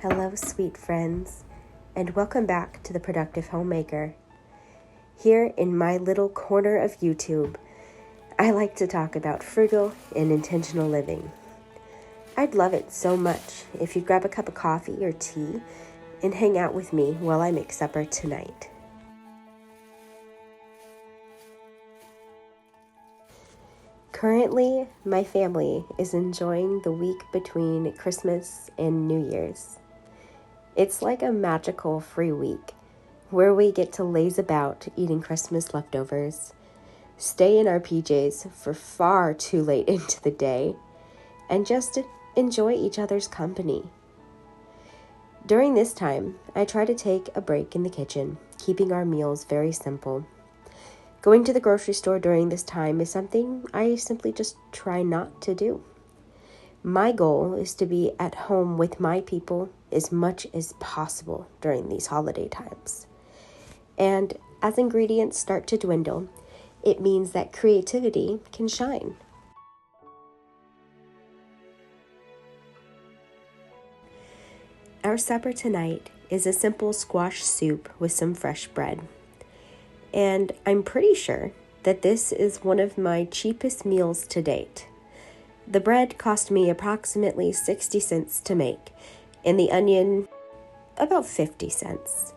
Hello, sweet friends, and welcome back to The Productive Homemaker. Here in my little corner of YouTube, I like to talk about frugal and intentional living. I'd love it so much if you'd grab a cup of coffee or tea and hang out with me while I make supper tonight. Currently, my family is enjoying the week between Christmas and New Year's. It's like a magical free week where we get to laze about eating Christmas leftovers, stay in our PJs for far too late into the day, and just enjoy each other's company. During this time, I try to take a break in the kitchen, keeping our meals very simple. Going to the grocery store during this time is something I simply just try not to do. My goal is to be at home with my people as much as possible during these holiday times. And as ingredients start to dwindle, it means that creativity can shine. Our supper tonight is a simple squash soup with some fresh bread. And I'm pretty sure that this is one of my cheapest meals to date. The bread cost me approximately 60 cents to make, and the onion about 50 cents.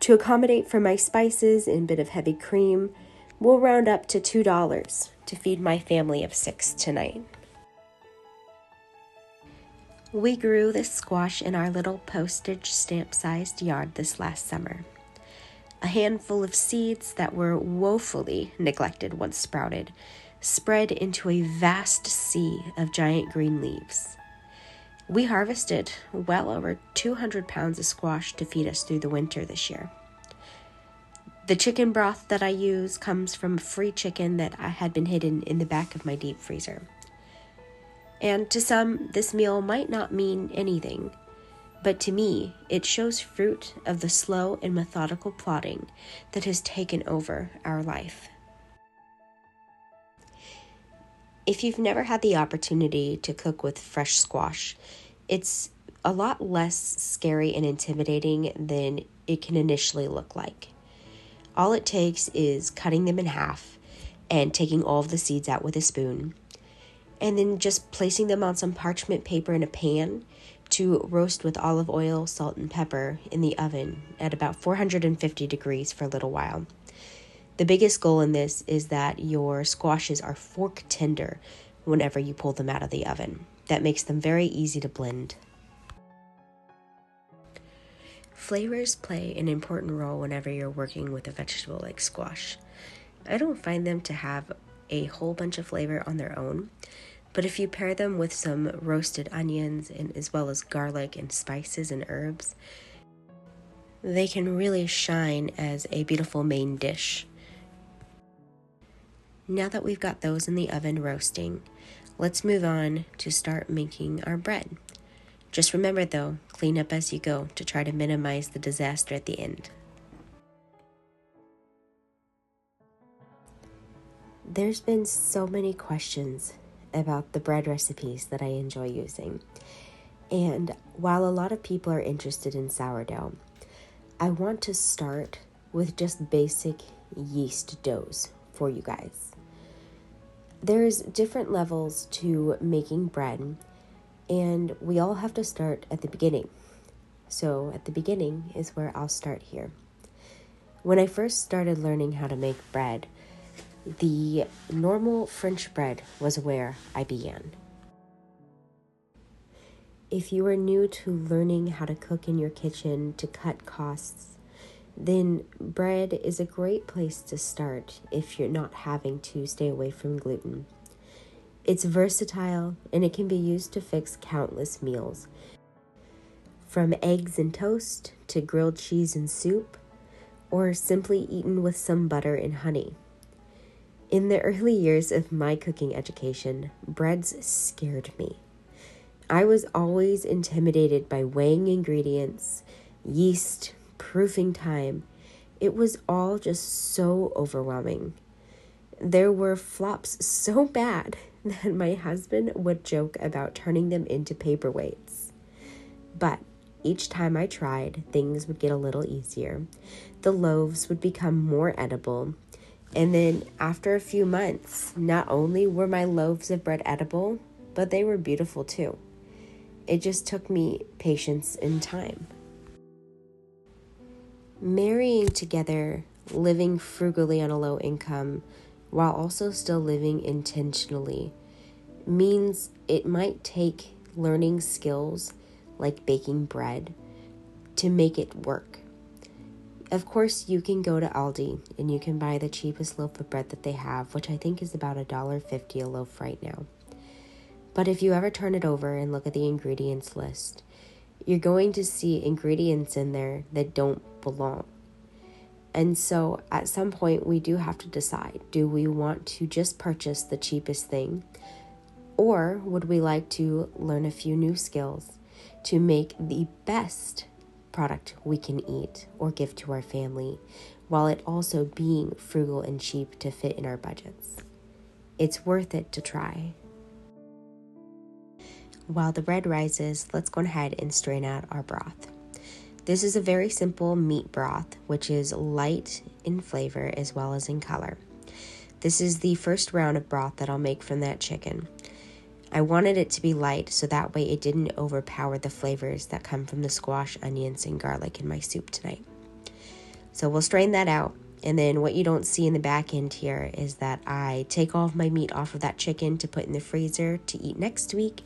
To accommodate for my spices and bit of heavy cream, we'll round up to $2 to feed my family of 6 tonight. We grew this squash in our little postage stamp-sized yard this last summer. A handful of seeds that were woefully neglected once sprouted, spread into a vast sea of giant green leaves. We harvested well over 200 pounds of squash to feed us through the winter this year. The chicken broth that I use comes from a free chicken that I had been hidden in the back of my deep freezer. And to some, this meal might not mean anything, but to me, it shows fruit of the slow and methodical plodding that has taken over our life. If you've never had the opportunity to cook with fresh squash, it's a lot less scary and intimidating than it can initially look like. All it takes is cutting them in half and taking all of the seeds out with a spoon, and then just placing them on some parchment paper in a pan to roast with olive oil, salt, and pepper in the oven at about 450 degrees for a little while. The biggest goal in this is that your squashes are fork tender whenever you pull them out of the oven. That makes them very easy to blend. Flavors play an important role whenever you're working with a vegetable like squash. I don't find them to have a whole bunch of flavor on their own, but if you pair them with some roasted onions and as well as garlic and spices and herbs, they can really shine as a beautiful main dish. Now that we've got those in the oven roasting, let's move on to start making our bread. Just remember though, clean up as you go to try to minimize the disaster at the end. There's been so many questions about the bread recipes that I enjoy using. And while a lot of people are interested in sourdough, I want to start with just basic yeast doughs for you guys. There's different levels to making bread, and we all have to start at the beginning. So at the beginning is where I'll start here. When I first started learning how to make bread, the normal French bread was where I began. If you are new to learning how to cook in your kitchen to cut costs, then bread is a great place to start if you're not having to stay away from gluten. It's versatile and it can be used to fix countless meals, from eggs and toast to grilled cheese and soup, or simply eaten with some butter and honey. In the early years of my cooking education, breads scared me. I was always intimidated by weighing ingredients, yeast, proofing time. It was all just so overwhelming. There were flops so bad that my husband would joke about turning them into paperweights. But each time I tried, things would get a little easier. The loaves would become more edible. And then after a few months, not only were my loaves of bread edible, but they were beautiful too. It just took me patience and time. Marrying together, living frugally on a low income, while also still living intentionally, means it might take learning skills like baking bread to make it work. Of course, you can go to Aldi and you can buy the cheapest loaf of bread that they have, which I think is about $1.50 a loaf right now. But if you ever turn it over and look at the ingredients list, you're going to see ingredients in there that don't belong. And so at some point we do have to decide, do we want to just purchase the cheapest thing, or would we like to learn a few new skills to make the best product we can eat or give to our family, while it also being frugal and cheap to fit in our budgets? It's worth it to try. While the bread rises, let's go ahead and strain out our broth. This is a very simple meat broth, which is light in flavor as well as in color. This is the first round of broth that I'll make from that chicken. I wanted it to be light so that way it didn't overpower the flavors that come from the squash, onions, and garlic in my soup tonight. So we'll strain that out. And then what you don't see in the back end here is that I take all of my meat off of that chicken to put in the freezer to eat next week.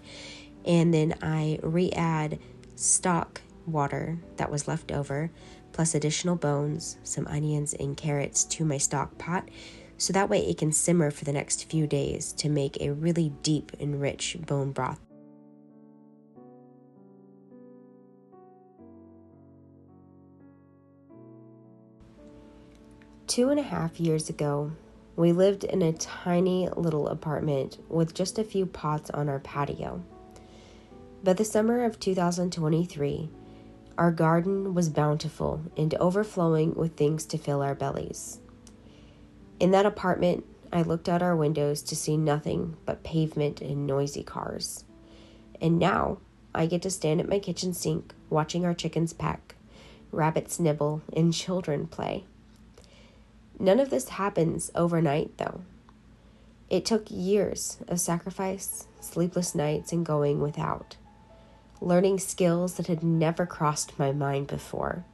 And then I re-add stock water that was left over, plus additional bones, some onions, and carrots to my stock pot, so that way it can simmer for the next few days to make a really deep and rich bone broth. Two and a half years ago, we lived in a tiny little apartment with just a few pots on our patio. By the summer of 2023, our garden was bountiful and overflowing with things to fill our bellies. In that apartment, I looked out our windows to see nothing but pavement and noisy cars. And now, I get to stand at my kitchen sink watching our chickens peck, rabbits nibble, and children play. None of this happens overnight, though. It took years of sacrifice, sleepless nights, and going without, learning skills that had never crossed my mind before.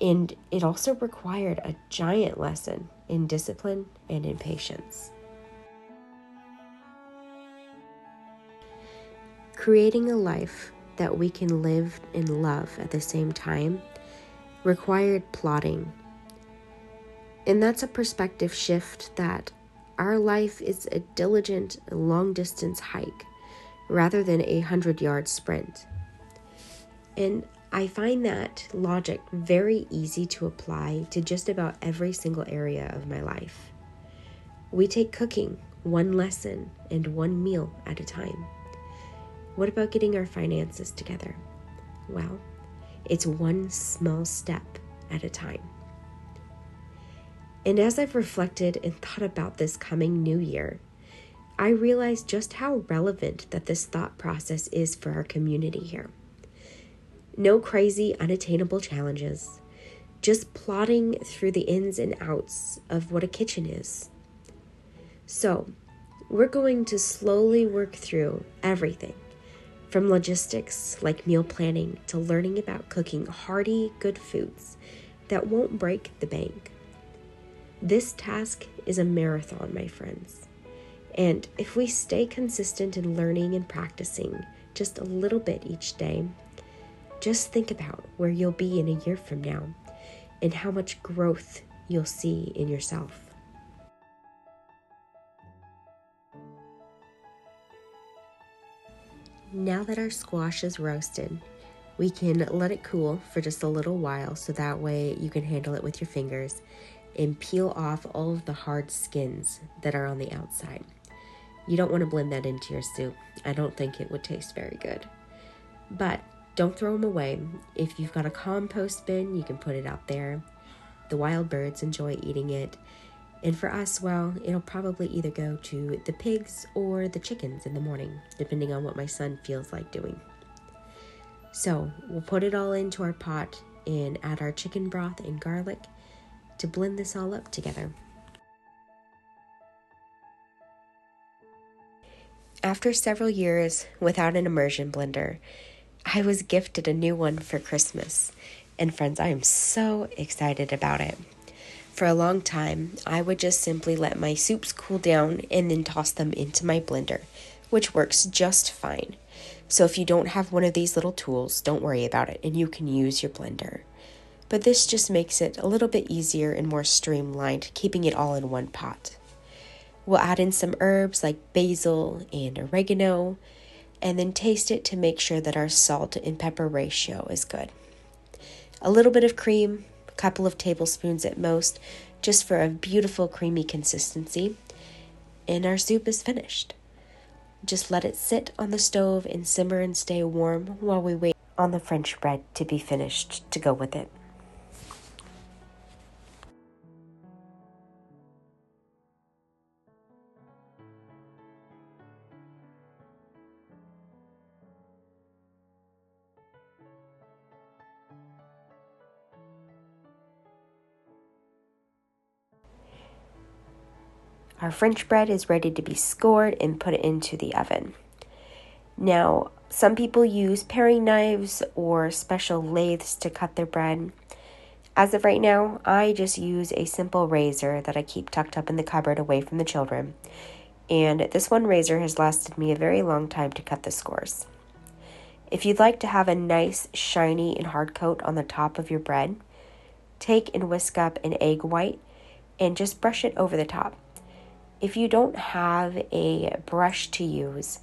And it also required a giant lesson in discipline and in patience. Creating a life that we can live and love at the same time required plodding. And that's a perspective shift that our life is a diligent, long-distance hike rather than a 100-yard sprint. And I find that logic very easy to apply to just about every single area of my life. We take cooking one lesson and one meal at a time. What about getting our finances together? Well, it's one small step at a time. And as I've reflected and thought about this coming new year, I realized just how relevant that this thought process is for our community here. No crazy, unattainable challenges, just plodding through the ins and outs of what a kitchen is. So, we're going to slowly work through everything, from logistics like meal planning to learning about cooking hearty, good foods that won't break the bank. This task is a marathon, my friends. And if we stay consistent in learning and practicing just a little bit each day, just think about where you'll be in a year from now and how much growth you'll see in yourself. Now that our squash is roasted, we can let it cool for just a little while so that way you can handle it with your fingers and peel off all of the hard skins that are on the outside. You don't want to blend that into your soup. I don't think it would taste very good. But don't throw them away. If you've got a compost bin, you can put it out there. The wild birds enjoy eating it. And for us, well, it'll probably either go to the pigs or the chickens in the morning, depending on what my son feels like doing. So we'll put it all into our pot and add our chicken broth and garlic to blend this all up together. After several years without an immersion blender, I was gifted a new one for Christmas. And friends, I am so excited about it. For a long time, I would just simply let my soups cool down and then toss them into my blender, which works just fine. So if you don't have one of these little tools, don't worry about it and you can use your blender. But this just makes it a little bit easier and more streamlined, keeping it all in one pot. We'll add in some herbs like basil and oregano, and then taste it to make sure that our salt and pepper ratio is good. A little bit of cream, a couple of tablespoons at most, just for a beautiful creamy consistency, and our soup is finished. Just let it sit on the stove and simmer and stay warm while we wait on the French bread to be finished to go with it. Our French bread is ready to be scored and put into the oven. Now, some people use paring knives or special lathes to cut their bread. As of right now, I just use a simple razor that I keep tucked up in the cupboard away from the children. And this one razor has lasted me a very long time to cut the scores. If you'd like to have a nice, shiny, and hard coat on the top of your bread, take and whisk up an egg white and just brush it over the top. If you don't have a brush to use,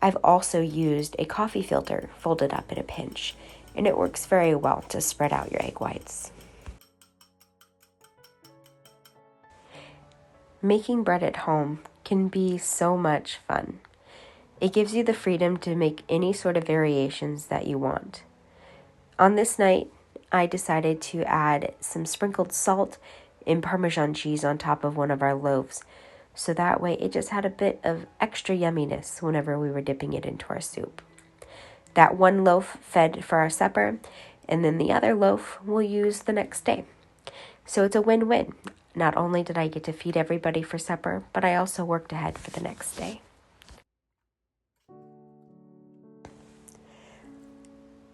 I've also used a coffee filter folded up in a pinch, and it works very well to spread out your egg whites. Making bread at home can be so much fun. It gives you the freedom to make any sort of variations that you want. On this night, I decided to add some sprinkled salt and Parmesan cheese on top of one of our loaves, so that way it just had a bit of extra yumminess whenever we were dipping it into our soup. That one loaf fed for our supper, and then the other loaf we'll use the next day. So it's a win-win. Not only did I get to feed everybody for supper, but I also worked ahead for the next day.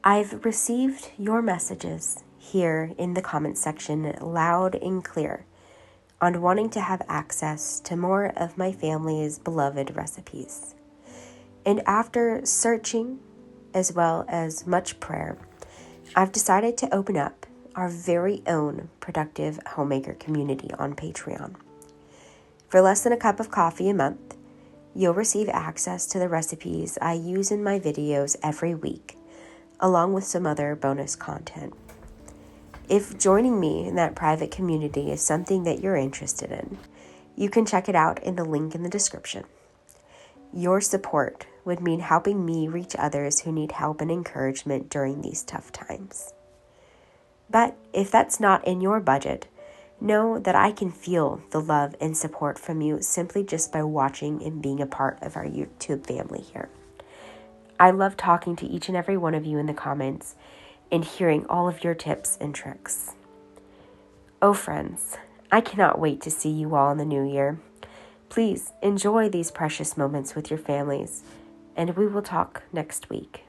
I've received your messages here in the comments section loud and clear on wanting to have access to more of my family's beloved recipes. And after searching, as well as much prayer, I've decided to open up our very own productive homemaker community on Patreon. For less than a cup of coffee a month, you'll receive access to the recipes I use in my videos every week, along with some other bonus content. If joining me in that private community is something that you're interested in, you can check it out in the link in the description. Your support would mean helping me reach others who need help and encouragement during these tough times. But if that's not in your budget, know that I can feel the love and support from you simply just by watching and being a part of our YouTube family here. I love talking to each and every one of you in the comments and hearing all of your tips and tricks. Oh friends, I cannot wait to see you all in the new year. Please enjoy these precious moments with your families, and we will talk next week.